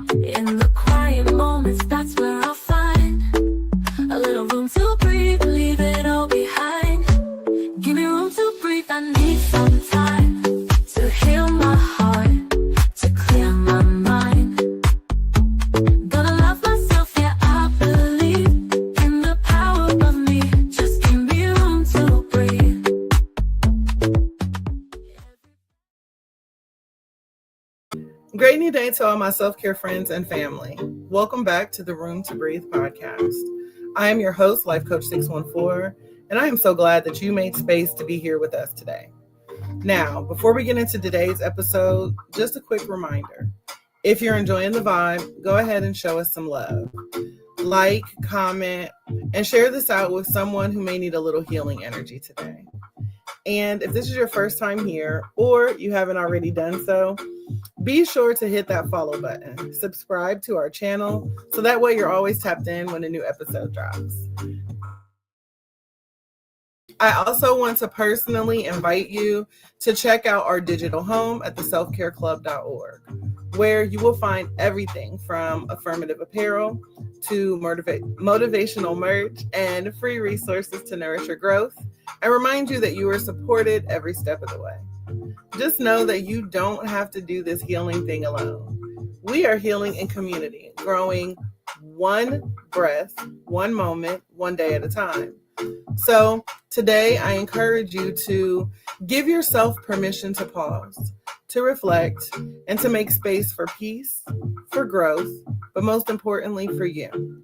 In the quiet moments, that's where I'll find a little room to breathe, leave it all behind. Give me room to breathe, I need some time to heal my heart, to clear my mind. Gonna love myself, yeah, I believe in the power of me. Just give me room to breathe. Great new day to all my self-care friends and family. Welcome back to the Room2Breathe Podcast. I am your host, Life Coach 614, and I am so glad that you made space to be here with us today. Now, before we get into today's episode, just a quick reminder. If you're enjoying the vibe, go ahead and show us some love. Like, comment, and share this out with someone who may need a little healing energy today. And if this is your first time here, or you haven't already done so, be sure to hit that follow button. Subscribe to our channel so that way you're always tapped in when a new episode drops. I also want to personally invite you to check out our digital home at theselfcareclub.org, where you will find everything from affirmative apparel to motivational merch and free resources to nourish your growth and remind you that you are supported every step of the way. Just know that you don't have to do this healing thing alone. We are healing in community, growing one breath, one moment, one day at a time. So today I encourage you to give yourself permission to pause, to reflect, and to make space for peace, for growth, but most importantly for you.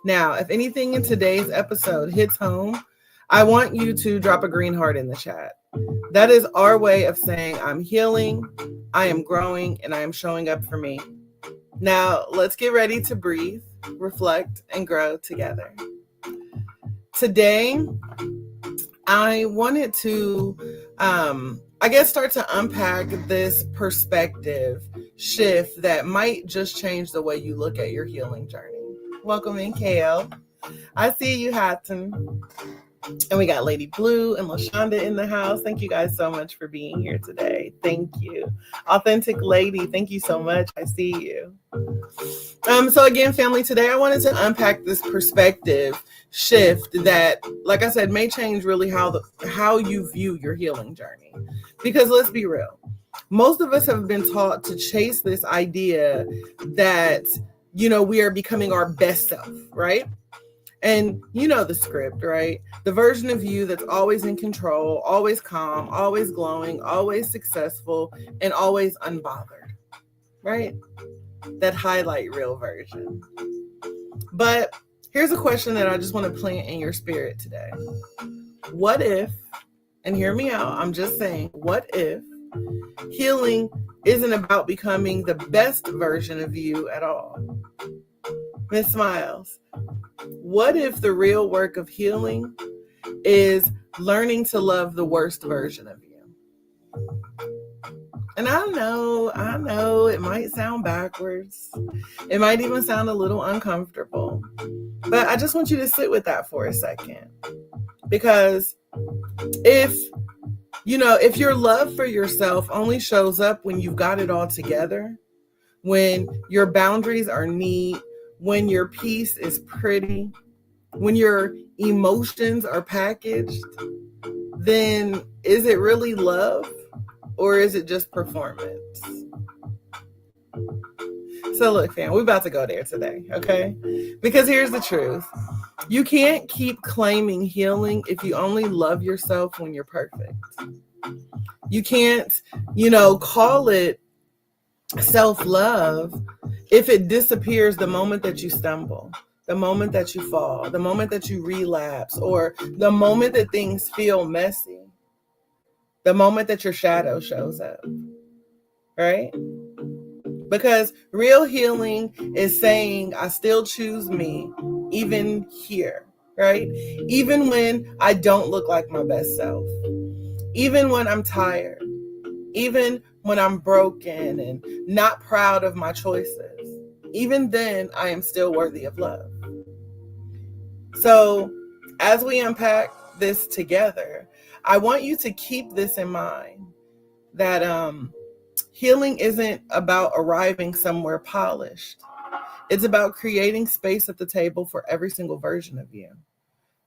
Now, if anything in today's episode hits home, I want you to drop a green heart in the chat. That is our way of saying I'm healing, I am growing, and I am showing up for me. Now, let's get ready to breathe, reflect, and grow together. Today, I wanted to, start to unpack this perspective shift that might just change the way you look at your healing journey. Welcome in, Kale. I see you, Hatton. And we got Lady Blue and LaShonda in the house. Thank you guys so much for being here today. Thank you. Authentic Lady, thank you so much. I see you. So again, family, today I wanted to unpack this perspective shift that, like I said, may change really how you view your healing journey. Because let's be real. Most of us have been taught to chase this idea that, we are becoming our best self, right? And you know the script, right? The version of you that's always in control, always calm, always glowing, always successful, and always unbothered, right? That highlight reel version. But here's a question that I just want to plant in your spirit today. What if, and hear me out, I'm just saying, what if healing isn't about becoming the best version of you at all? Miss Smiles, what if the real work of healing is learning to love the worst version of you? And I know it might sound backwards. It might even sound a little uncomfortable. But I just want you to sit with that for a second. Because if your love for yourself only shows up when you've got it all together, when your boundaries are neat, when your peace is pretty, when your emotions are packaged, then is it really love or is it just performance? So look, fam, we're about to go there today, okay? Because here's the truth. You can't keep claiming healing if you only love yourself when you're perfect. You can't, call it self-love if it disappears the moment that you stumble, the moment that you fall, the moment that you relapse, or the moment that things feel messy, the moment that your shadow shows up, right? Because real healing is saying, I still choose me, even here, right? Even when I don't look like my best self, even when I'm tired, even when I'm broken and not proud of my choices, even then I am still worthy of love. So as we unpack this together, I want you to keep this in mind, that Healing isn't about arriving somewhere polished. It's about creating space at the table for every single version of you.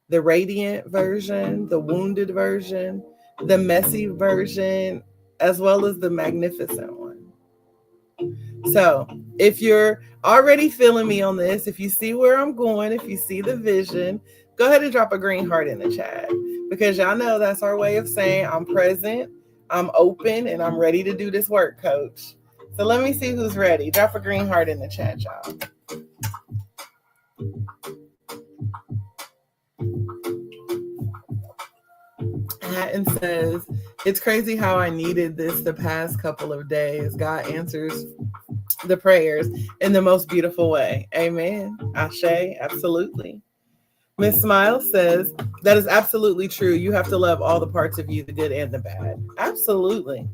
The radiant version, the wounded version, the messy version, as well as the magnificent one. So if you're already feeling me on this, if you see where I'm going, if you see the vision, go ahead and drop a green heart in the chat, because y'all know that's our way of saying I'm present, I'm open, and I'm ready to do this work, coach. So let me see who's ready. Drop a green heart in the chat, y'all. Hatton says, it's crazy how I needed this the past couple of days. God answers the prayers in the most beautiful way. Amen. Ashe, absolutely. Miss Smile says, that is absolutely true. You have to love all the parts of you, the good and the bad. Absolutely.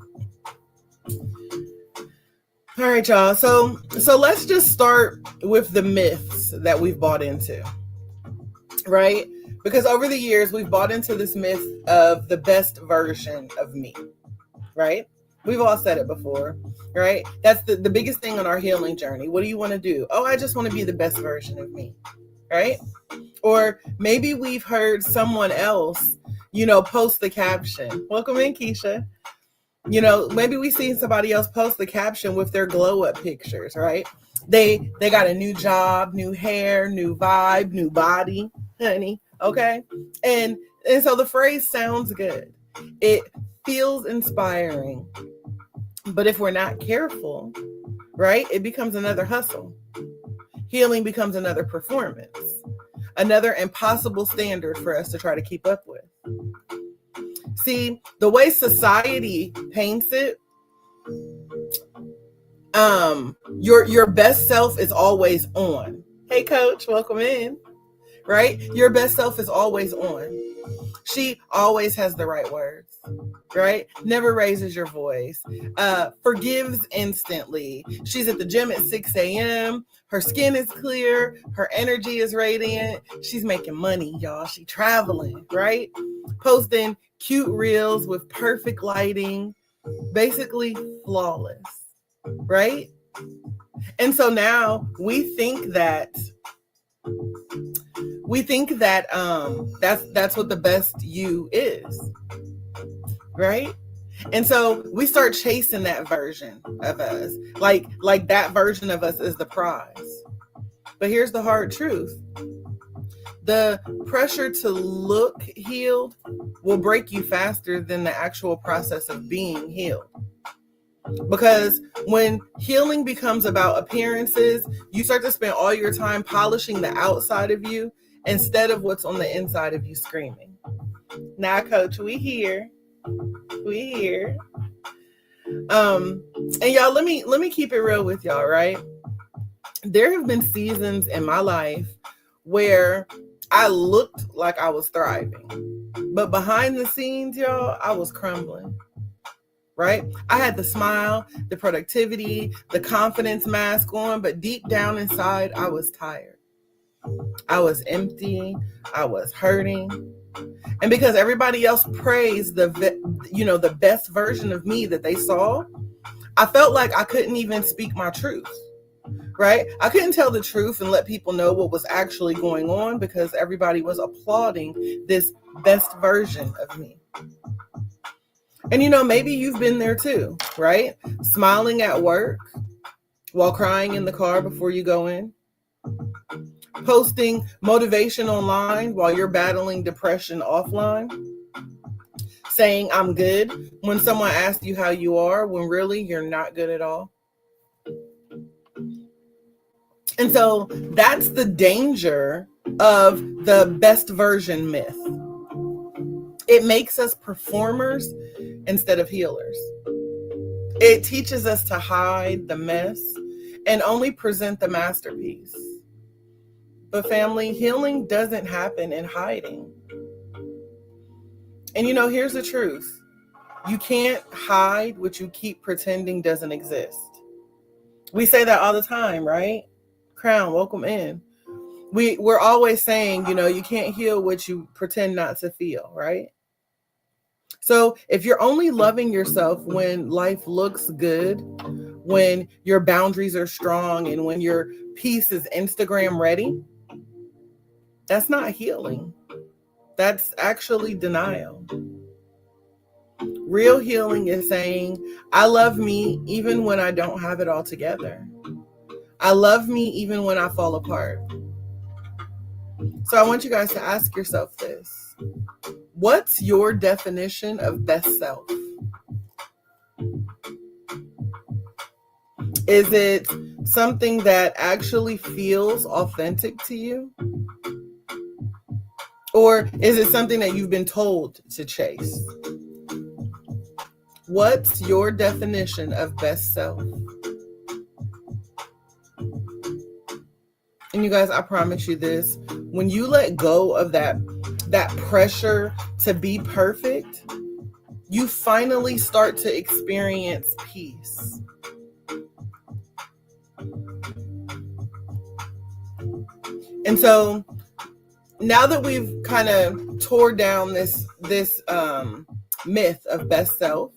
All right, y'all. So let's just start with the myths that we've bought into, right? Because over the years, we've bought into this myth of the best version of me, right? We've all said it before, right? That's the biggest thing on our healing journey. What do you want to do? Oh, I just want to be the best version of me, right? Or maybe we've heard someone else, post the caption. Welcome in, Keisha. Maybe we've seen somebody else post the caption with their glow up pictures, right? They got a new job, new hair, new vibe, new body, honey. Okay. And so the phrase sounds good. It feels inspiring. But if we're not careful, right, it becomes another hustle. Healing becomes another performance, another impossible standard for us to try to keep up with. See, the way society paints it, your best self is always on. Hey, coach, welcome in. Right? Your best self is always on. She always has the right words, right? Never raises your voice, forgives instantly. She's at the gym at 6 a.m. Her skin is clear. Her energy is radiant. She's making money, y'all. She traveling, right? Posting cute reels with perfect lighting, basically flawless, right? And so now we think that that's what the best you is, right? And so we start chasing that version of us, like that version of us is the prize. But here's the hard truth: the pressure to look healed will break you faster than the actual process of being healed. Because when healing becomes about appearances, you start to spend all your time polishing the outside of you instead of what's on the inside of you screaming. Now, coach, we here. And y'all, let me keep it real with y'all, right? There have been seasons in my life where I looked like I was thriving, but behind the scenes, y'all, I was crumbling. Right? I had the smile, the productivity, the confidence mask on, but deep down inside, I was tired. I was empty. I was hurting. And because everybody else praised the best version of me that they saw, I felt like I couldn't even speak my truth. Right? I couldn't tell the truth and let people know what was actually going on because everybody was applauding this best version of me. And maybe you've been there too, right? Smiling at work while crying in the car before you go in. Posting motivation online while you're battling depression offline. Saying I'm good when someone asks you how you are when really you're not good at all. And so that's the danger of the best version myth. It makes us performers instead of healers. It teaches us to hide the mess and only present the masterpiece. But family, healing doesn't happen in hiding. And here's the truth. You can't hide what you keep pretending doesn't exist. We say that all the time, right? Crown, welcome in. We're always saying, you can't heal what you pretend not to feel, right? So if you're only loving yourself when life looks good, when your boundaries are strong, and when your piece is Instagram ready, that's not healing. That's actually denial. Real healing is saying, I love me even when I don't have it all together. I love me even when I fall apart. So I want you guys to ask yourself this. What's your definition of best self? Is it something that actually feels authentic to you? Or is it something that you've been told to chase? What's your definition of best self? And you guys, I promise you this, when you let go of that pressure to be perfect, you finally start to experience peace. And so now that we've kind of tore down this myth of best self,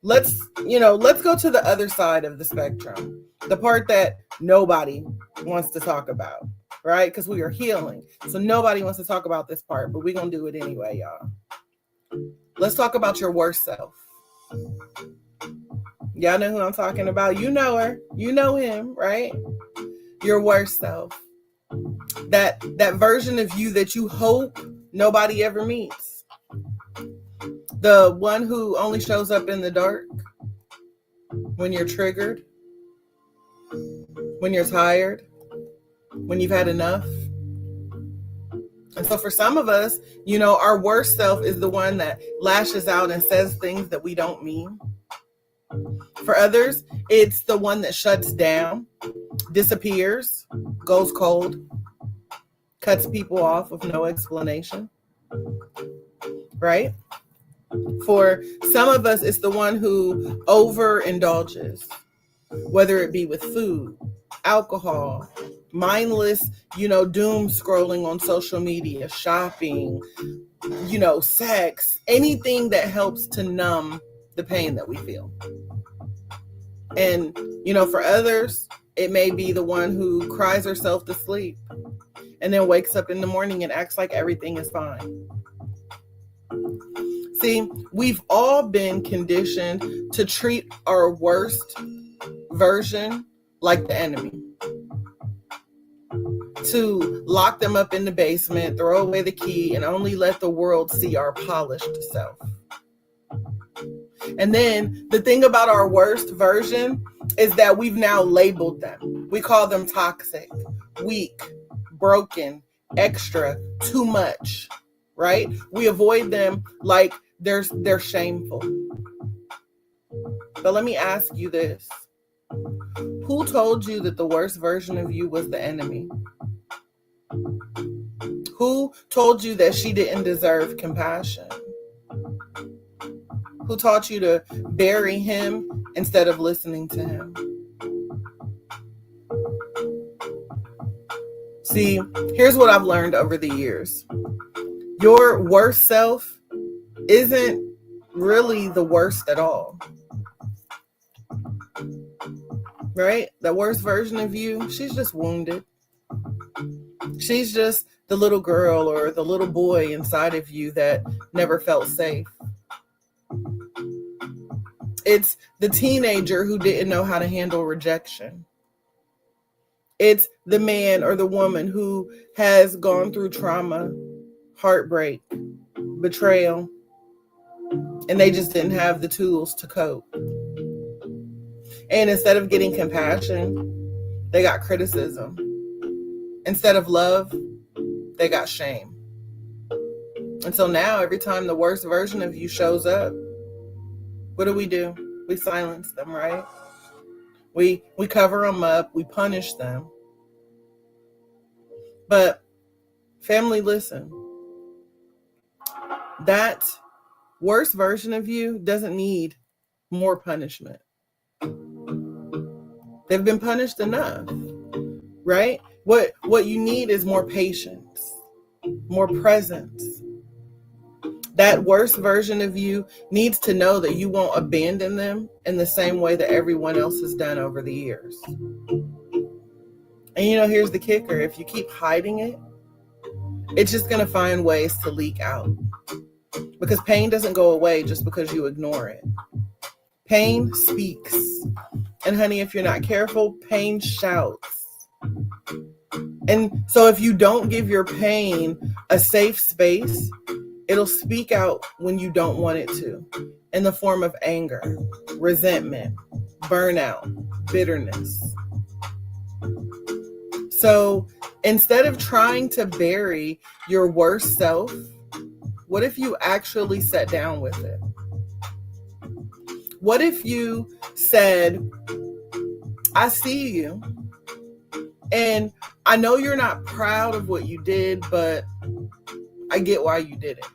let's go to the other side of the spectrum, the part that nobody wants to talk about, right? Because we are healing, so nobody wants to talk about this part, but we're gonna do it anyway, y'all. Let's talk about your worst self. Y'all know who I'm talking about. You know her, you know him, right? Your worst self, that version of you that you hope nobody ever meets, the one who only shows up in the dark, when you're triggered, when you're tired, when you've had enough. And so for some of us, our worst self is the one that lashes out and says things that we don't mean. For others, it's the one that shuts down, disappears, goes cold, cuts people off with no explanation, right? For some of us, it's the one who overindulges, whether it be with food, alcohol, mindless, doom scrolling on social media, shopping, sex, anything that helps to numb the pain that we feel. And, for others, it may be the one who cries herself to sleep and then wakes up in the morning and acts like everything is fine. See, we've all been conditioned to treat our worst version like the enemy, to lock them up in the basement, throw away the key, and only let the world see our polished self. And then the thing about our worst version is that we've now labeled them. We call them toxic, weak, broken, extra, too much, right? We avoid them like they're shameful. But let me ask you this. Who told you that the worst version of you was the enemy? Who told you that she didn't deserve compassion? Who taught you to bury him instead of listening to him? See, here's what I've learned over the years. Your worst self isn't really the worst at all. Right? The worst version of you, she's just wounded. She's just the little girl or the little boy inside of you that never felt safe. It's the teenager who didn't know how to handle rejection. It's the man or the woman who has gone through trauma, heartbreak, betrayal, and they just didn't have the tools to cope. And instead of getting compassion, they got criticism. Instead of love, they got shame. And so now every time the worst version of you shows up, what do? We silence them, right? We cover them up, we punish them. But family, listen. That worst version of you doesn't need more punishment. They've been punished enough, right? What you need is more patience, more presence. That worst version of you needs to know that you won't abandon them in the same way that everyone else has done over the years. And here's the kicker. If you keep hiding it, it's just going to find ways to leak out. Because pain doesn't go away just because you ignore it. Pain speaks. And honey, if you're not careful, pain shouts. And so if you don't give your pain a safe space, it'll speak out when you don't want it to, in the form of anger, resentment, burnout, bitterness. So instead of trying to bury your worst self, what if you actually sat down with it? What if you said, I see you, and I know you're not proud of what you did, but I get why you did it.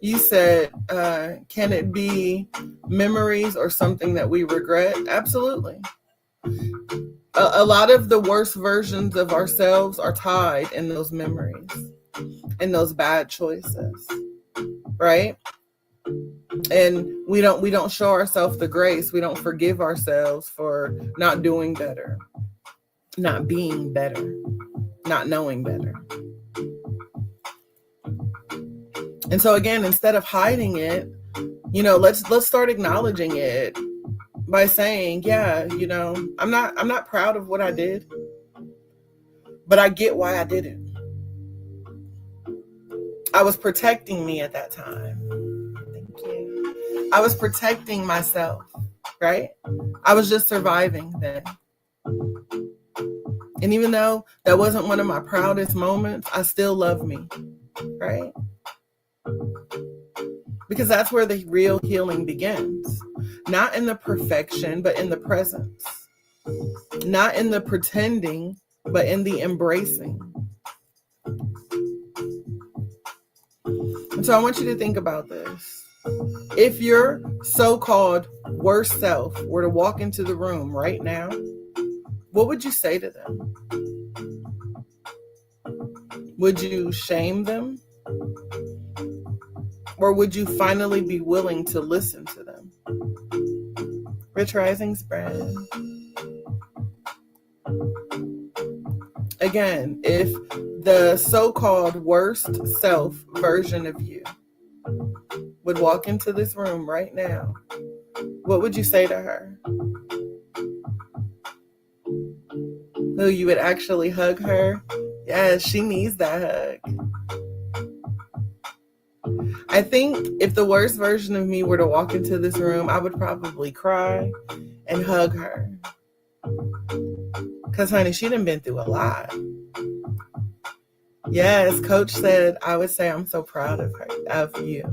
You said, can it be memories or something that we regret? Absolutely. A lot of the worst versions of ourselves are tied in those memories, in those bad choices, right? And we don't show ourselves the grace. We don't forgive ourselves for not doing better, not being better, not knowing better. And so again, instead of hiding it, let's start acknowledging it by saying, yeah, I'm not proud of what I did, but I get why I did it. I was protecting me at that time. Thank you. I was protecting myself, right? I was just surviving then. And even though that wasn't one of my proudest moments, I still love me, right? Because that's where the real healing begins. Not in the perfection, but in the presence. Not in the pretending, but in the embracing. And so I want you to think about this. If your so-called worst self were to walk into the room right now, what would you say to them? Would you shame them? Or would you finally be willing to listen to them? Rich Rising Spread. Again, if the so-called worst self version of you would walk into this room right now, what would you say to her? Oh, you would actually hug her? Yes, she needs that hug. I think if the worst version of me were to walk into this room, I would probably cry and hug her. Because, honey, she done been through a lot. Yes, Coach said, I would say I'm so proud of her, of you.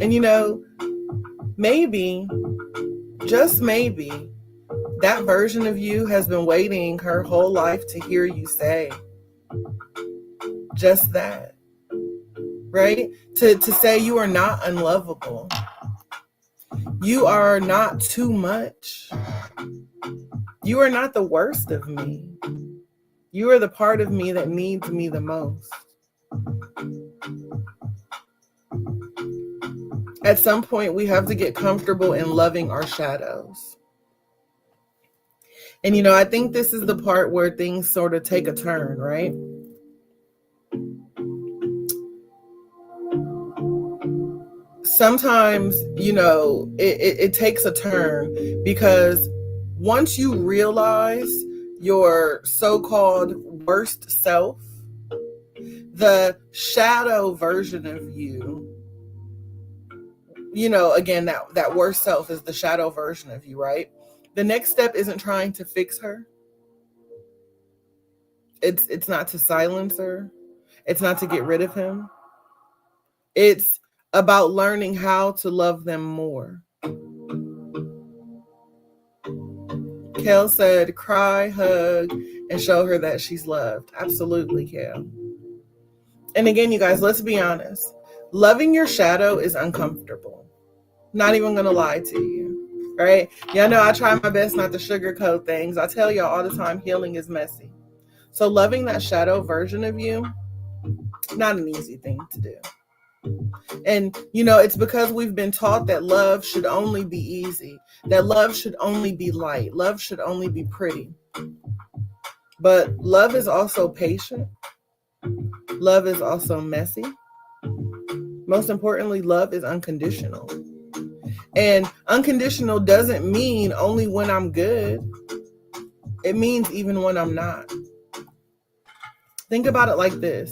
And maybe, just maybe, that version of you has been waiting her whole life to hear you say just that, right? To say you are not unlovable. You are not too much. You are not the worst of me. You are the part of me that needs me the most. At some point, we have to get comfortable in loving our shadows. And I think this is the part where things sort of take a turn, right? Sometimes, it takes a turn because once you realize your so-called worst self, the shadow version of you, again, that worst self is the shadow version of you, right? The next step isn't trying to fix her. It's not to silence her. It's not to get rid of him. It's about learning how to love them more. Kel said, cry, hug, and show her that she's loved. Absolutely, Kel. And again, you guys, let's be honest. Loving your shadow is uncomfortable. Not even going to lie to you, right? Y'all know I try my best not to sugarcoat things. I tell y'all all the time, healing is messy. So loving that shadow version of you, not an easy thing to do. And, it's because we've been taught that love should only be easy, that love should only be light, love should only be pretty. But love is also patient. Love is also messy. Most importantly, love is unconditional. And unconditional doesn't mean only when I'm good. It means even when I'm not. Think about it like this.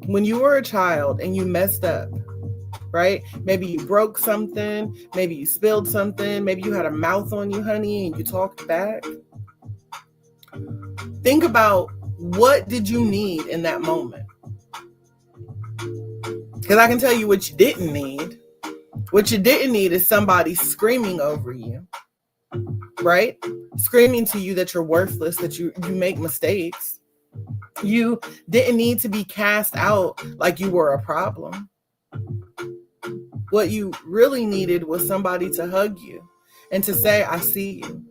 When you were a child and you messed up, right? Maybe you broke something, maybe you spilled something, maybe you had a mouth on you, honey, and you talked back. Think about, what did you need in that moment? Because I can tell you what you didn't need. What you didn't need is somebody screaming over you, right? Screaming to you that you're worthless, that you make mistakes. You didn't need to be cast out like you were a problem. What you really needed was somebody to hug you and to say, I see you.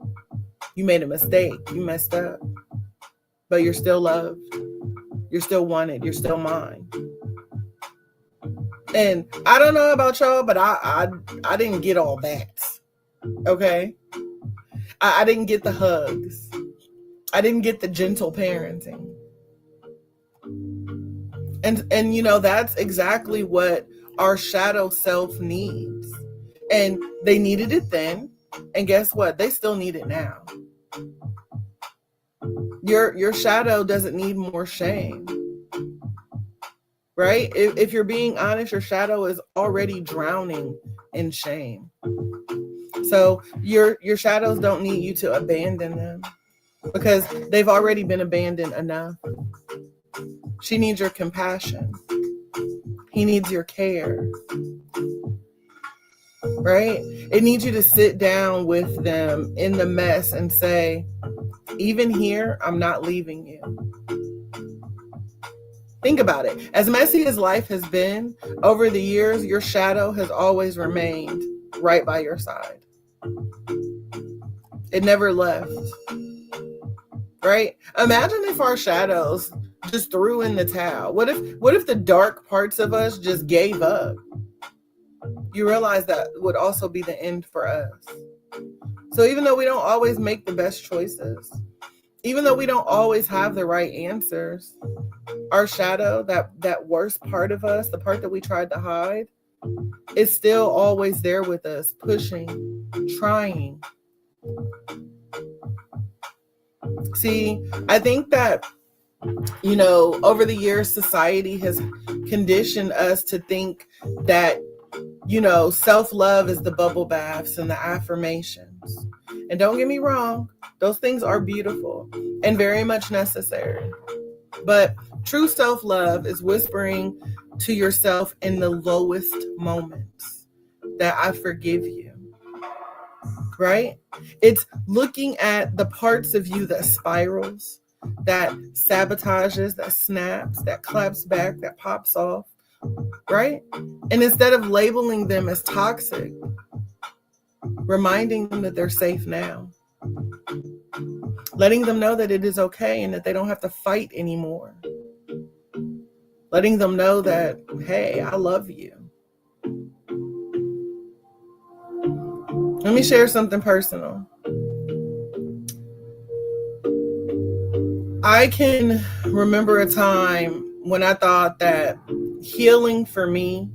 You made a mistake. You messed up. But you're still loved. You're still wanted. You're still mine. And I don't know about y'all, but I didn't get all that. Okay? I didn't get the hugs. I didn't get the gentle parenting. And that's exactly what our shadow self needs. And they needed it then. And guess what? They still need it now. Your shadow doesn't need more shame. Right? If you're being honest, your shadow is already drowning in shame. So your shadows don't need you to abandon them, because they've already been abandoned enough. She needs your compassion. He needs your care. Right? It needs you to sit down with them in the mess and say, even here, I'm not leaving you. Think about it. As messy as life has been, over the years, your shadow has always remained right by your side. It never left. Right? Imagine if our shadows just threw in the towel. What if the dark parts of us just gave up? You realize that would also be the end for us. So even though we don't always make the best choices, even though we don't always have the right answers, our shadow, that worst part of us, the part that we tried to hide, is still always there with us, pushing, trying. See, I think that, over the years, society has conditioned us to think that, self-love is the bubble baths and the affirmations. And don't get me wrong, those things are beautiful and very much necessary. But true self-love is whispering to yourself in the lowest moments that I forgive you. Right? It's looking at the parts of you that spirals, that sabotages, that snaps, that claps back, that pops off. Right? And instead of labeling them as toxic, reminding them that they're safe now. Letting them know that it is okay and that they don't have to fight anymore. Letting them know that, hey, I love you. Let me share something personal. I can remember a time when I thought that healing for me,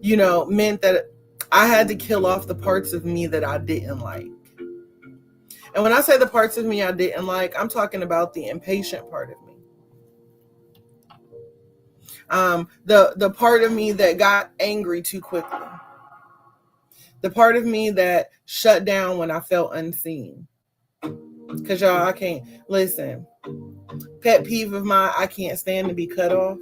meant that I had to kill off the parts of me that I didn't like. And when I say the parts of me I didn't like, I'm talking about the impatient part of me. The part of me that got angry too quickly. The part of me that shut down when I felt unseen. Because y'all, I can't, listen, pet peeve of mine, I can't stand to be cut off.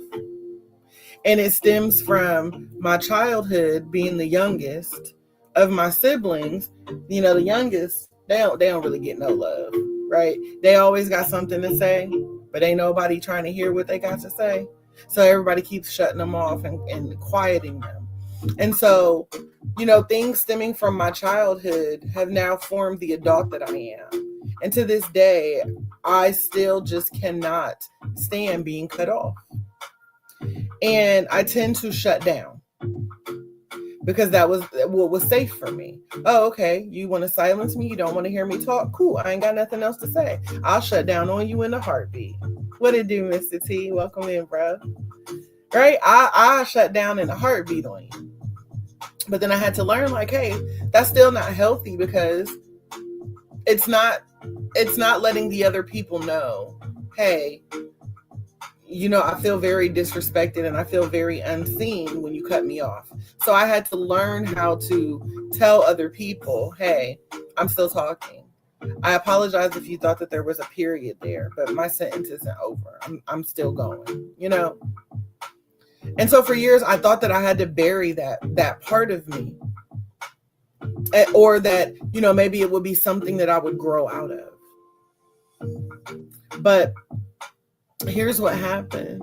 And it stems from my childhood being the youngest of my siblings. The youngest, they don't really get no love, right? They always got something to say, but ain't nobody trying to hear what they got to say. So everybody keeps shutting them off and quieting them. And so, things stemming from my childhood have now formed the adult that I am. And to this day, I still just cannot stand being cut off. And I tend to shut down because that was what was safe for me. Oh, okay. You want to silence me? You don't want to hear me talk? Cool. I ain't got nothing else to say. I'll shut down on you in a heartbeat. What it do, Mr. T? Welcome in, bro. Right? I shut down in a heartbeat on you. But then I had to learn, like, hey, that's still not healthy, because it's not letting the other people know, hey, I feel very disrespected and I feel very unseen when you cut me off. So I had to learn how to tell other people, hey, I'm still talking. I apologize if you thought that there was a period there, but my sentence isn't over. I'm still going, And so for years, I thought that I had to bury that part of me, or that, maybe it would be something that I would grow out of. But here's what happened.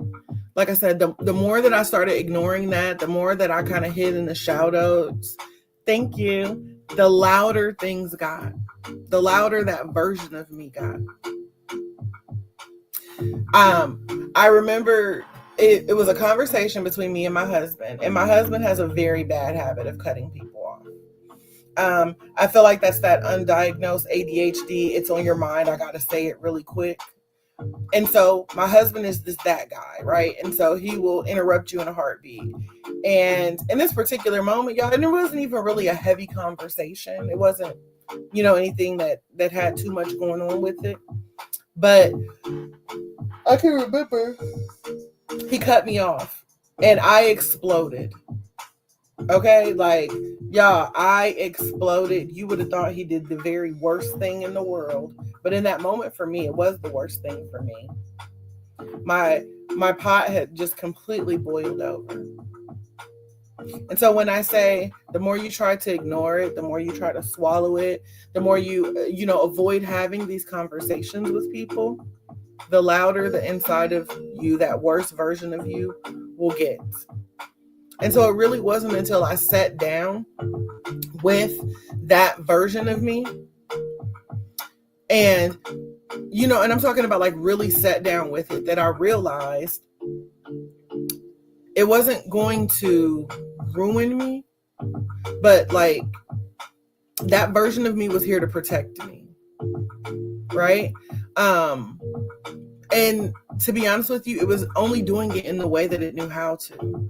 Like I said, the more that I started ignoring that, the more that I kind of hid in the shadows, thank you, the louder things got, the louder that version of me got. I remember it was a conversation between me and my husband has a very bad habit of cutting people off. I feel like that's that undiagnosed ADHD. It's on your mind. I got to say it really quick. And so my husband is that guy, right? And so he will interrupt you in a heartbeat. And in this particular moment, y'all, and it wasn't even really a heavy conversation. It wasn't, anything that had too much going on with it. But I can remember he cut me off and I exploded. Okay, like, y'all, I exploded. You would have thought he did the very worst thing in the world. But in that moment, for me, it was the worst thing for me. My pot had just completely boiled over. And so when I say the more you try to ignore it, the more you try to swallow it, the more you, avoid having these conversations with people, the louder the inside of you, that worst version of you, will get. And so it really wasn't until I sat down with that version of me and, and I'm talking about like really sat down with it, that I realized it wasn't going to ruin me, but like that version of me was here to protect me. Right. And to be honest with you, it was only doing it in the way that it knew how to.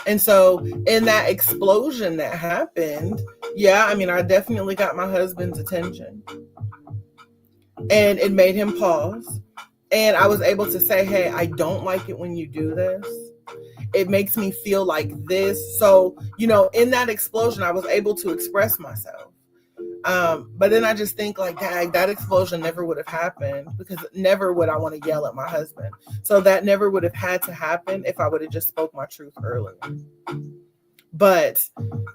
And so in that explosion that happened, I definitely got my husband's attention, and it made him pause. And I was able to say, hey, I don't like it when you do this. It makes me feel like this. So, in that explosion, I was able to express myself. But then I just think like, dang, that explosion never would have happened, because never would I want to yell at my husband. So that never would have had to happen if I would have just spoke my truth earlier. But,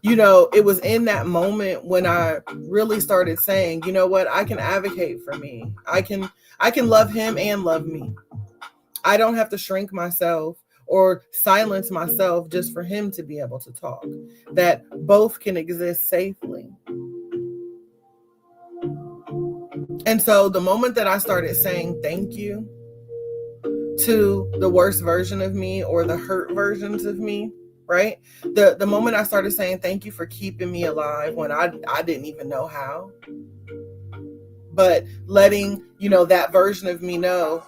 it was in that moment when I really started saying, you know what, I can advocate for me. I can love him and love me. I don't have to shrink myself or silence myself just for him to be able to talk. That both can exist safely. And so the moment that I started saying thank you to the worst version of me or the hurt versions of me, right? The moment I started saying thank you for keeping me alive when I didn't even know how, but letting, that version of me know,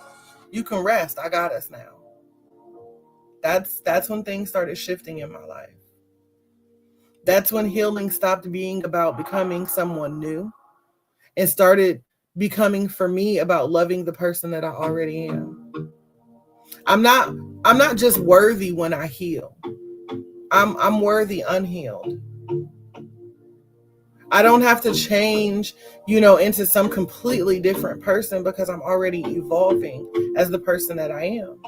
you can rest. I got us now. That's when things started shifting in my life. That's when healing stopped being about becoming someone new and started becoming, for me, about loving the person that I already am. I'm not just worthy when I heal. I'm worthy unhealed. I don't have to change, into some completely different person, because I'm already evolving as the person that I am.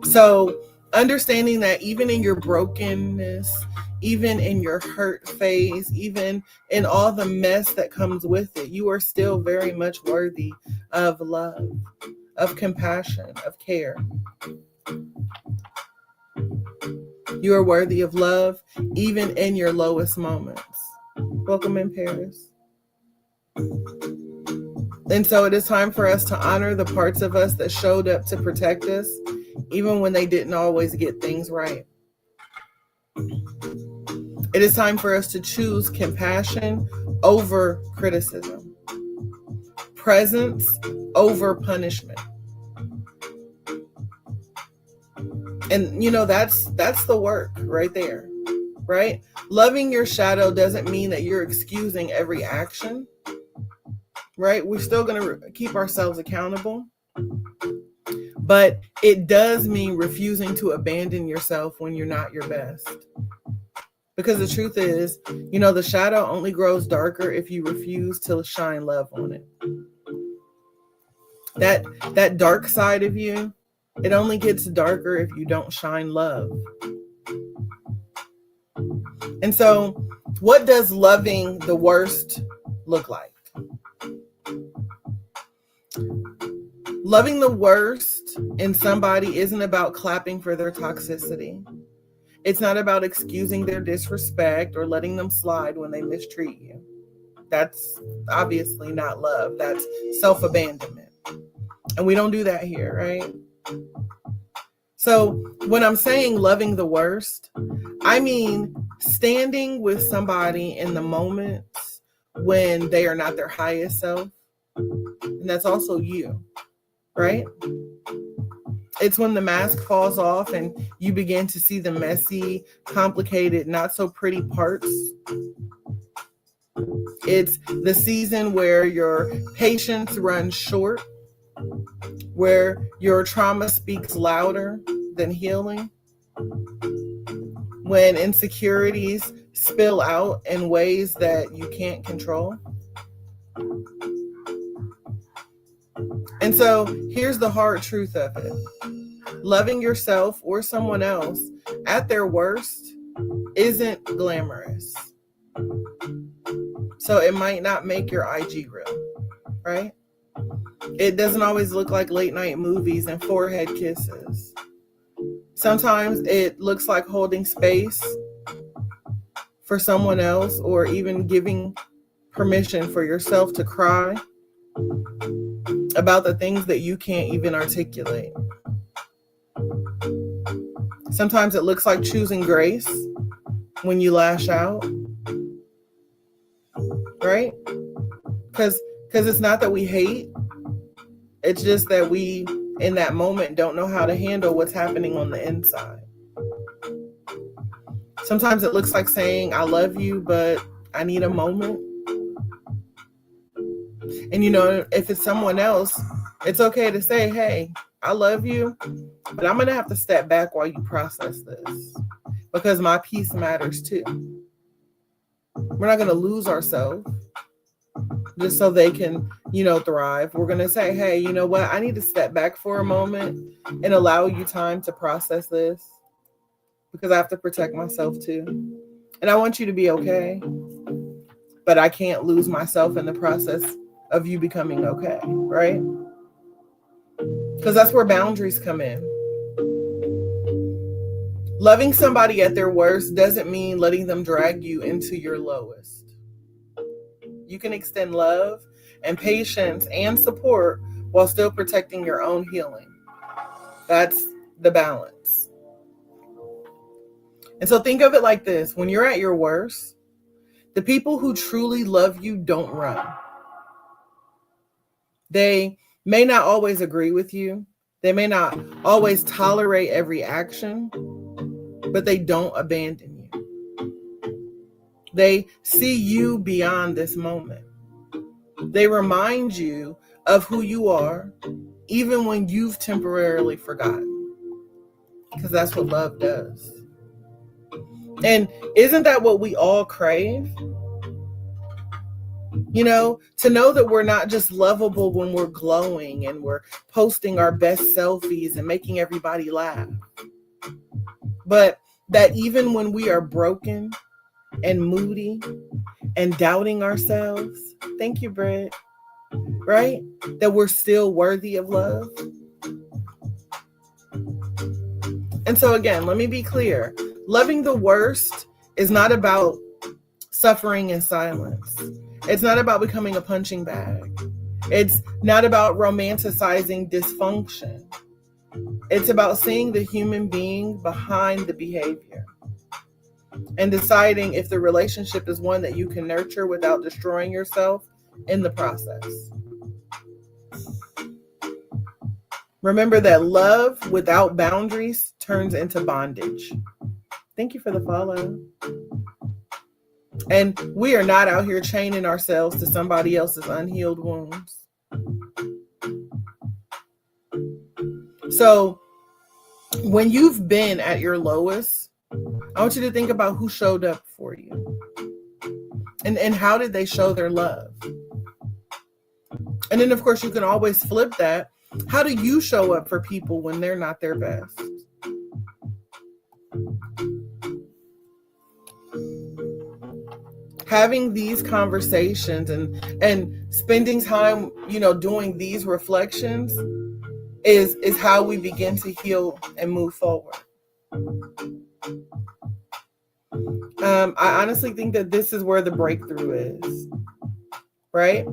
So understanding that even in your brokenness, even in your hurt phase, even in all the mess that comes with it, you are still very much worthy of love, of compassion, of care. You are worthy of love, even in your lowest moments. Welcome in, Paris. And so it is time for us to honor the parts of us that showed up to protect us, even when they didn't always get things right. It is time for us to choose compassion over criticism, presence over punishment. And that's the work right there, right? Loving your shadow doesn't mean that you're excusing every action, right? We're still going to keep ourselves accountable, but it does mean refusing to abandon yourself when you're not your best. Because the truth is, the shadow only grows darker if you refuse to shine love on it. That dark side of you, it only gets darker if you don't shine love. And so, what does loving the worst look like? Loving the worst in somebody isn't about clapping for their toxicity. It's not about excusing their disrespect or letting them slide when they mistreat you. That's obviously not love. That's self-abandonment. And we don't do that here, right? So when I'm saying loving the worst, I mean standing with somebody in the moments when they are not their highest self. And that's also you, right? It's when the mask falls off and you begin to see the messy, complicated, not so pretty parts. It's the season where your patience runs short, where your trauma speaks louder than healing, when insecurities spill out in ways that you can't control. And so here's the hard truth of it. Loving yourself or someone else at their worst isn't glamorous. So it might not make your IG reel, right? It doesn't always look like late night movies and forehead kisses. Sometimes it looks like holding space for someone else, or even giving permission for yourself to cry about the things that you can't even articulate. Sometimes it looks like choosing grace when you lash out, right? Because it's not that we hate, it's just that we, in that moment, don't know how to handle what's happening on the inside. Sometimes it looks like saying, I love you, but I need a moment. And if it's someone else, it's okay to say, hey, I love you, but I'm going to have to step back while you process this, because my peace matters too. We're not going to lose ourselves just so they can, thrive. We're going to say, hey, you know what? I need to step back for a moment and allow you time to process this, because I have to protect myself too. And I want you to be okay, but I can't lose myself in the process of you becoming okay, right? Because that's where boundaries come in. Loving somebody at their worst doesn't mean letting them drag you into your lowest. You can extend love and patience and support while still protecting your own healing. That's the balance. And so think of it like this. When you're at your worst, the people who truly love you don't run. They may not always agree with you. They may not always tolerate every action, but they don't abandon you. They see you beyond this moment. They remind you of who you are, even when you've temporarily forgotten. Because that's what love does. And isn't that what we all crave? To know that we're not just lovable when we're glowing and we're posting our best selfies and making everybody laugh, but that even when we are broken and moody and doubting ourselves, thank you, Britt, right? That we're still worthy of love. And so again, let me be clear. Loving the worst is not about suffering in silence. It's not about becoming a punching bag. It's not about romanticizing dysfunction. It's about seeing the human being behind the behavior and deciding if the relationship is one that you can nurture without destroying yourself in the process. Remember that love without boundaries turns into bondage. Thank you for the follow. And we are not out here chaining ourselves to somebody else's unhealed wounds. So when you've been at your lowest, I want you to think about who showed up for you. And how did they show their love? And then, of course, you can always flip that. How do you show up for people when they're not their best? Having these conversations and spending time, doing these reflections is how we begin to heal and move forward. I honestly think that this is where the breakthrough is, right?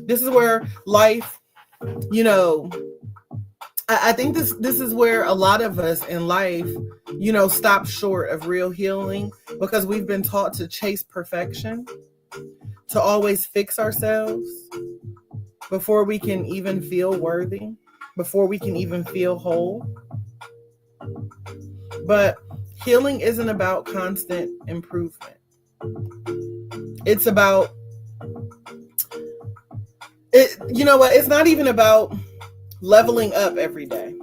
This is where life, I think this is where a lot of us in life, stop short of real healing because we've been taught to chase perfection, to always fix ourselves before we can even feel worthy, before we can even feel whole. But healing isn't about constant improvement. It's about, it's not even about leveling up every day.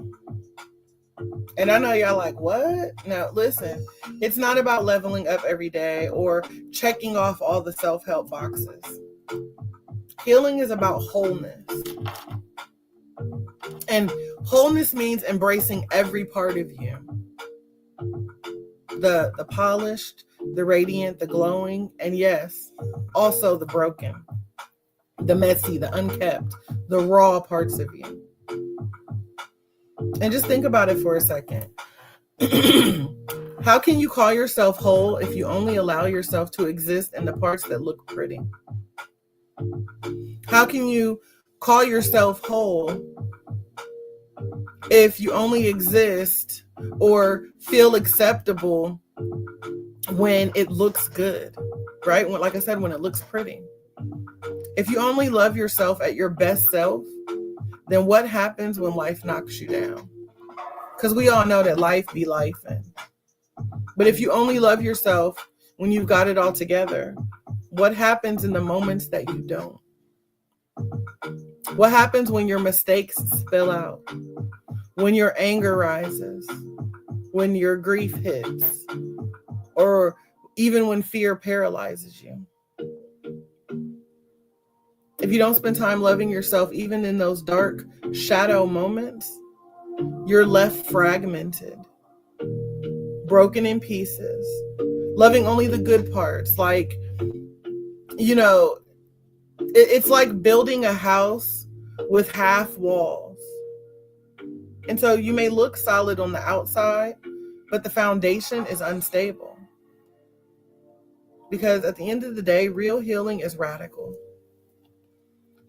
And I know y'all like, what? Now listen, it's not about leveling up every day or checking off all the self-help boxes. Healing is about wholeness. And wholeness means embracing every part of you. The polished, the radiant, the glowing, and yes, also the broken, the messy, the unkept, the raw parts of you. And just think about it for a second. How can you call yourself whole if you only allow yourself to exist in the parts that look pretty? How can you call yourself whole if you only exist or feel acceptable when it looks good, right? Like I said, when it looks pretty. If you only love yourself at your best self, then what happens when life knocks you down? Because we all know that life be lifing. But if you only love yourself when you've got it all together, what happens in the moments that you don't? What happens when your mistakes spill out? When your anger rises? When your grief hits? Or even when fear paralyzes you? If you don't spend time loving yourself, even in those dark shadow moments, you're left fragmented, broken in pieces, loving only the good parts. Like, it's like building a house with half walls. And so you may look solid on the outside, but the foundation is unstable. Because at the end of the day, real healing is radical.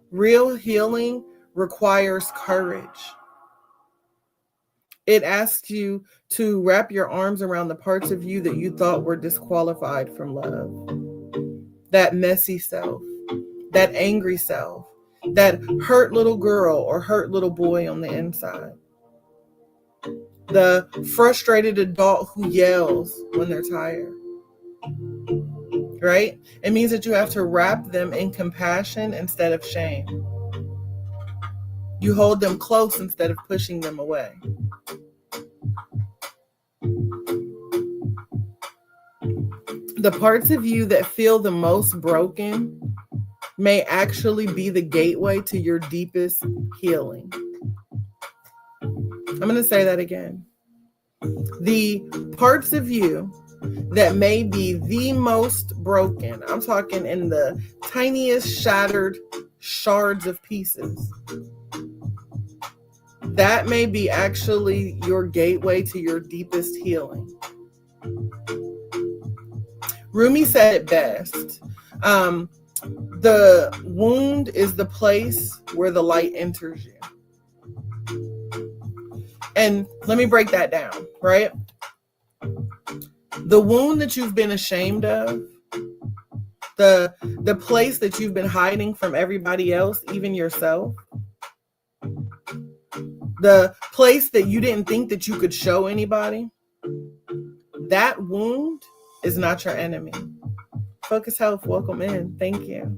Real healing requires courage. It asks you to wrap your arms around the parts of you that you thought were disqualified from love. That messy self, that angry self, that hurt little girl or hurt little boy on the inside. The frustrated adult who yells when they're tired. Right? It means that you have to wrap them in compassion instead of shame. You hold them close instead of pushing them away. The parts of you that feel the most broken may actually be the gateway to your deepest healing. I'm going to say that again. The parts of you that may be the most broken, I'm talking in the tiniest shattered shards of pieces, that may be actually your gateway to your deepest healing. Rumi said it best. The wound is the place where the light enters you. And let me break that down, right? The wound that you've been ashamed of, the place that you've been hiding from everybody else, even yourself, the place that you didn't think that you could show anybody, that wound is not your enemy. Focus Health, welcome in. Thank you.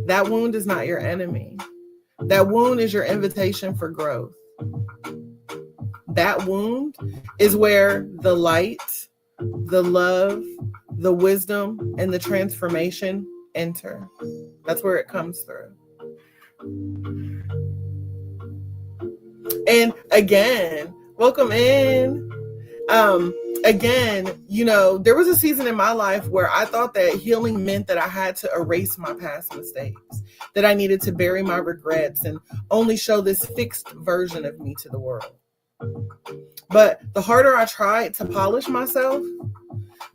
That wound is not your enemy. That wound is your invitation for growth. That wound is where the light, the love, the wisdom, and the transformation enter. That's where it comes through. And again, welcome in. Again, there was a season in my life where I thought that healing meant that I had to erase my past mistakes, that I needed to bury my regrets and only show this fixed version of me to the world. But the harder I tried to polish myself,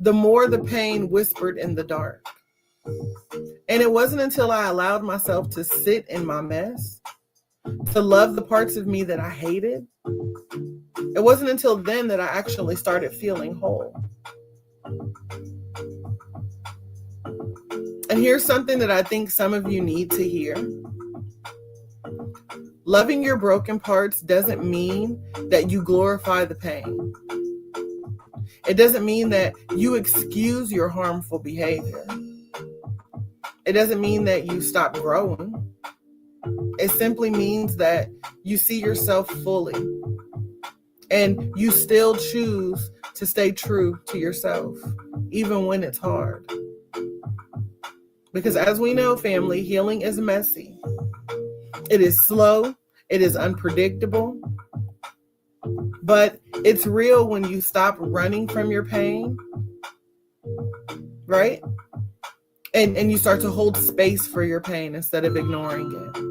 the more the pain whispered in the dark. And it wasn't until I allowed myself to sit in my mess, to love the parts of me that I hated, it wasn't until then that I actually started feeling whole. And here's something that I think some of you need to hear. Loving your broken parts doesn't mean that you glorify the pain. It doesn't mean that you excuse your harmful behavior. It doesn't mean that you stop growing. It simply means that you see yourself fully and you still choose to stay true to yourself, even when it's hard. Because as we know, family, healing is messy. It is slow. It is unpredictable. But it's real when you stop running from your pain, right? And you start to hold space for your pain instead of ignoring it.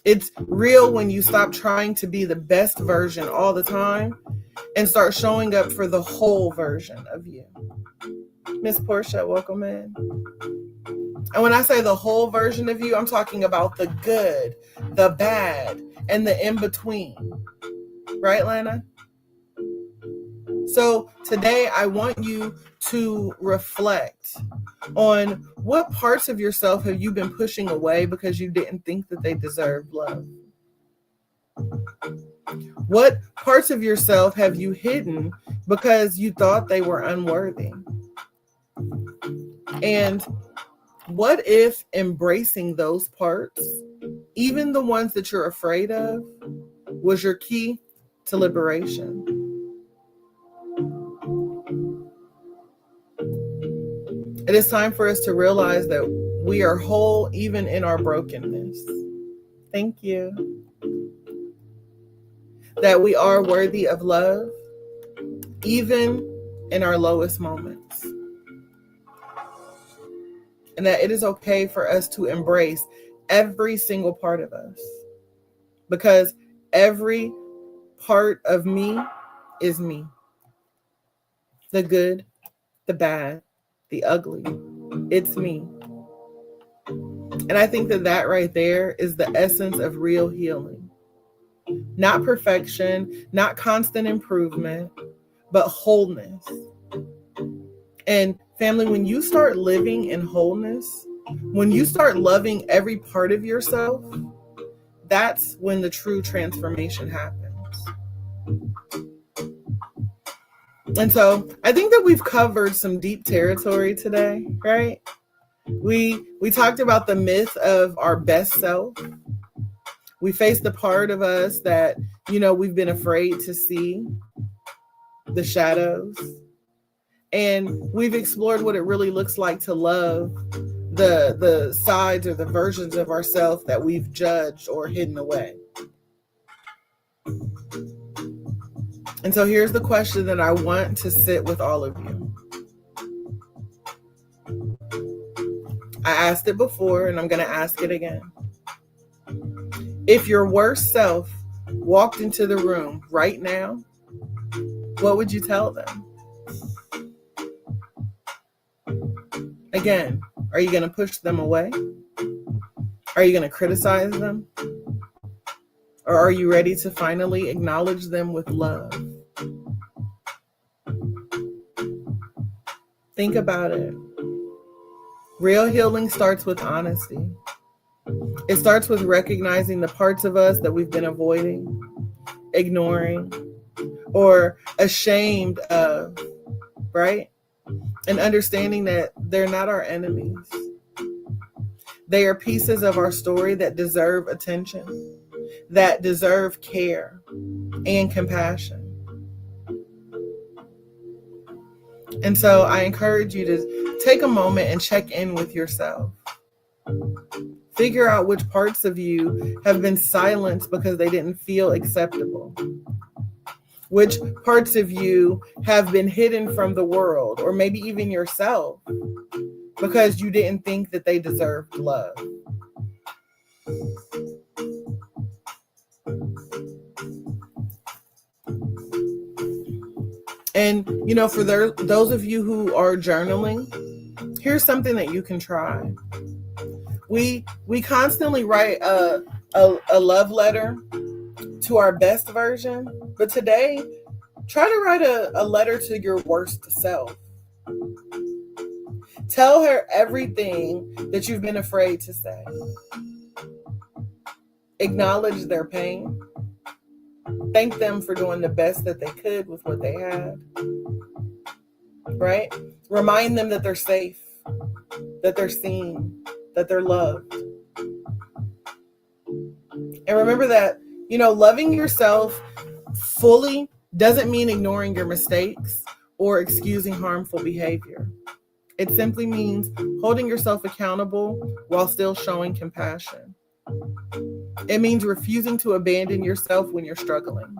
It's real when you stop trying to be the best version all the time and start showing up for the whole version of you. Miss Portia, welcome in. And when I say the whole version of you, I'm talking about the good, the bad, and the in-between. Right, Lana? So today I want you to reflect on what parts of yourself have you been pushing away because you didn't think that they deserved love? What parts of yourself have you hidden because you thought they were unworthy? And what if embracing those parts, even the ones that you're afraid of, was your key to liberation? It is time for us to realize that we are whole even in our brokenness. Thank you. That we are worthy of love even in our lowest moments. And that it is okay for us to embrace every single part of us. Because every part of me is me. The good, the bad, the ugly. It's me. And I think that right there is the essence of real healing. Not perfection, not constant improvement, but wholeness. And family, when you start living in wholeness, when you start loving every part of yourself, that's when the true transformation happens. And so I think that we've covered some deep territory today, right? We talked about the myth of our best self. We faced the part of us that, we've been afraid to see, the shadows. And we've explored what it really looks like to love the sides or the versions of ourselves that we've judged or hidden away. And so here's the question that I want to sit with all of you. I asked it before and I'm going to ask it again. If your worst self walked into the room right now, what would you tell them? Again, Are you going to push them away? Are you going to criticize them? Or are you ready to finally acknowledge them with love? Think about it. Real healing starts with honesty. It starts with recognizing the parts of us that we've been avoiding, ignoring, or ashamed of, right? And understanding that they're not our enemies. They are pieces of our story that deserve attention, that deserve care and compassion. And so I encourage you to take a moment and check in with yourself. Figure out which parts of you have been silenced because they didn't feel acceptable. Which parts of you have been hidden from the world, or maybe even yourself, because you didn't think that they deserved love. And, for those of you who are journaling, here's something that you can try. We constantly write a love letter to our best version, but today, try to write a letter to your worst self. Tell her everything that you've been afraid to say. Acknowledge their pain. Thank them for doing the best that they could with what they had. Right? Remind them that they're safe, that they're seen, that they're loved. And remember that, loving yourself fully doesn't mean ignoring your mistakes or excusing harmful behavior. It simply means holding yourself accountable while still showing compassion. It means refusing to abandon yourself when you're struggling.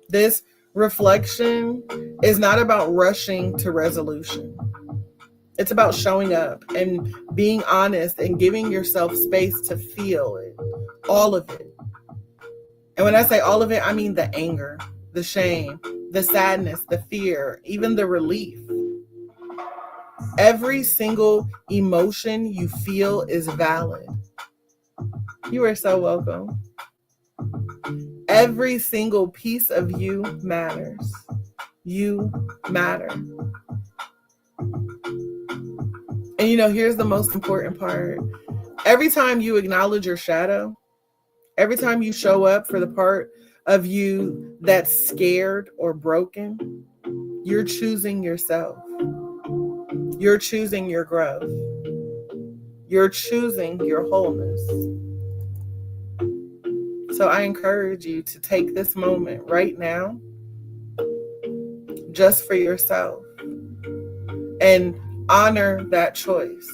This reflection is not about rushing to resolution. It's about showing up and being honest and giving yourself space to feel it, all of it. And when I say all of it, I mean the anger, the shame, the sadness, the fear, even the relief. Every single emotion you feel is valid. You are so welcome. Every single piece of you matters. You matter. And here's the most important part. Every time you acknowledge your shadow, every time you show up for the part of you that's scared or broken, you're choosing yourself. You're choosing your growth. You're choosing your wholeness. So I encourage you to take this moment right now, just for yourself, and honor that choice.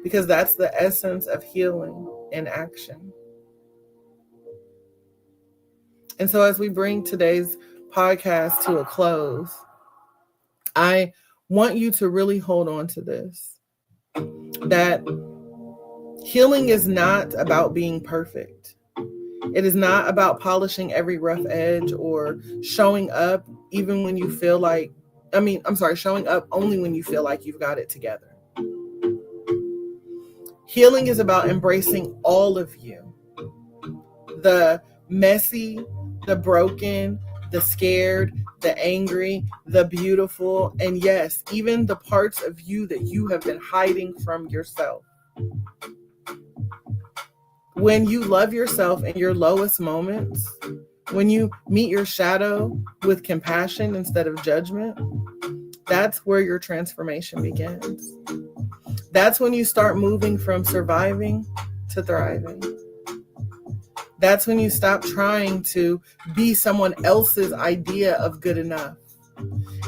Because that's the essence of healing in action. And so as we bring today's podcast to a close, I want you to really hold on to this. That healing is not about being perfect. It is not about polishing every rough edge or showing up even when you feel like, showing up only when you feel like you've got it together. Healing is about embracing all of you. The messy, the broken, the scared, the angry, the beautiful, and yes, even the parts of you that you have been hiding from yourself. When you love yourself in your lowest moments, when you meet your shadow with compassion instead of judgment, that's where your transformation begins. That's when you start moving from surviving to thriving. That's when you stop trying to be someone else's idea of good enough.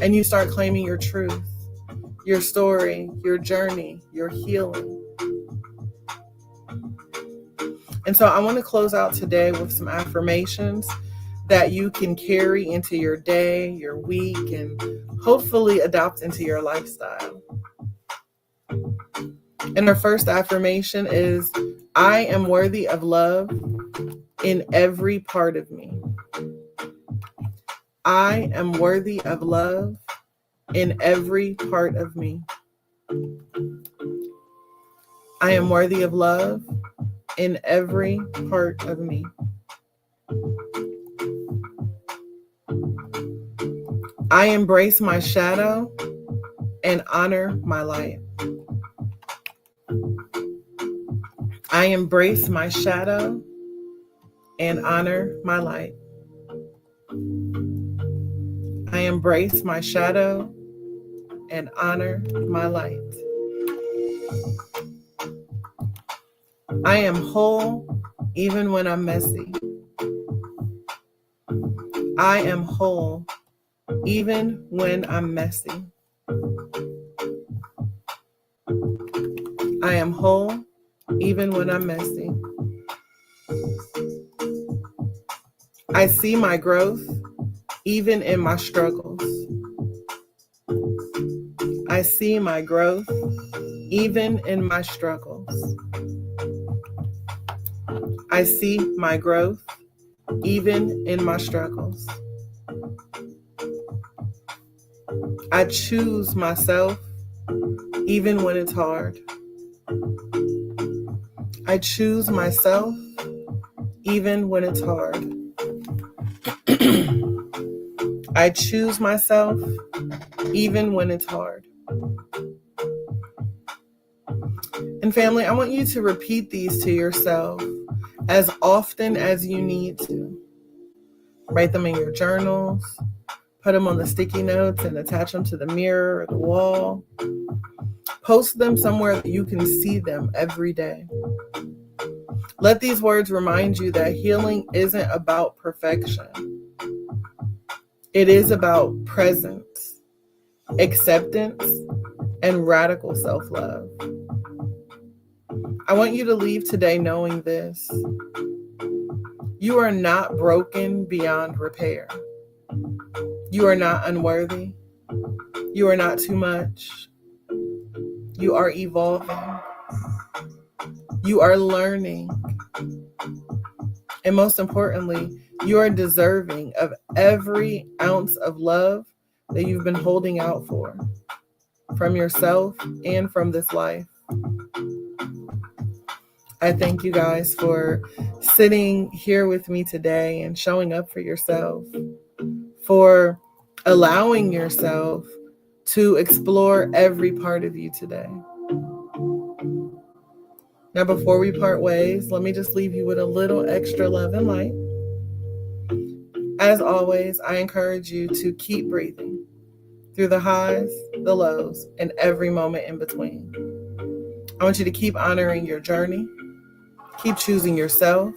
And you start claiming your truth, your story, your journey, your healing. And so I want to close out today with some affirmations that you can carry into your day, your week, and hopefully adopt into your lifestyle. And our first affirmation is, I am worthy of love in every part of me. I am worthy of love in every part of me. I am worthy of love in every part of me. I embrace my shadow and honor my light. I embrace my shadow and honor my light. I embrace my shadow and honor my light. I am whole even when I'm messy. I am whole even when I'm messy. I am whole even when I'm messy. I see my growth even in my struggles. I see my growth even in my struggles. I see my growth even in my struggles. I choose myself even when it's hard. I choose myself even when it's hard. I choose myself even when it's hard. And family, I want you to repeat these to yourself as often as you need to. Write them in your journals, put them on the sticky notes and attach them to the mirror or the wall. Post them somewhere that you can see them every day. Let these words remind you that healing isn't about perfection. It is about presence, acceptance, and radical self-love. I want you to leave today knowing this. You are not broken beyond repair. You are not unworthy. You are not too much. You are evolving. You are learning. And most importantly, you are deserving of every ounce of love that you've been holding out for, from yourself and from this life. I thank you guys for sitting here with me today and showing up for yourself, for allowing yourself to explore every part of you today. Now, before we part ways, let me just leave you with a little extra love and light. As always, I encourage you to keep breathing through the highs, the lows, and every moment in between. I want you to keep honoring your journey. Keep choosing yourself.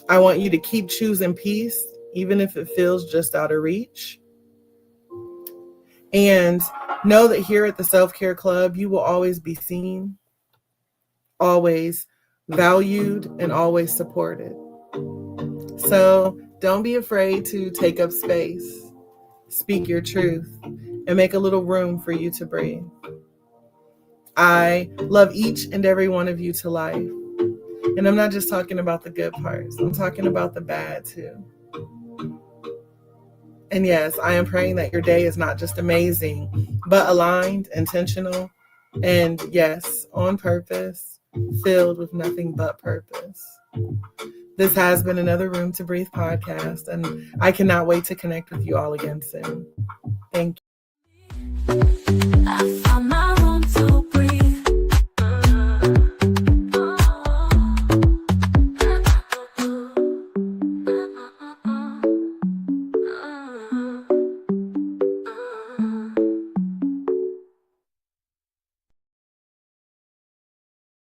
I want you to keep choosing peace, even if it feels just out of reach. And know that here at the Self-Care Club, you will always be seen, always valued, and always supported. So don't be afraid to take up space, speak your truth, and make a little room for you to breathe. I love each and every one of you to life. And I'm not just talking about the good parts. I'm talking about the bad too. And yes, I am praying that your day is not just amazing, but aligned, intentional, and yes, on purpose, filled with nothing but purpose. This has been another Room to Breathe podcast, and I cannot wait to connect with you all again soon. Thank you.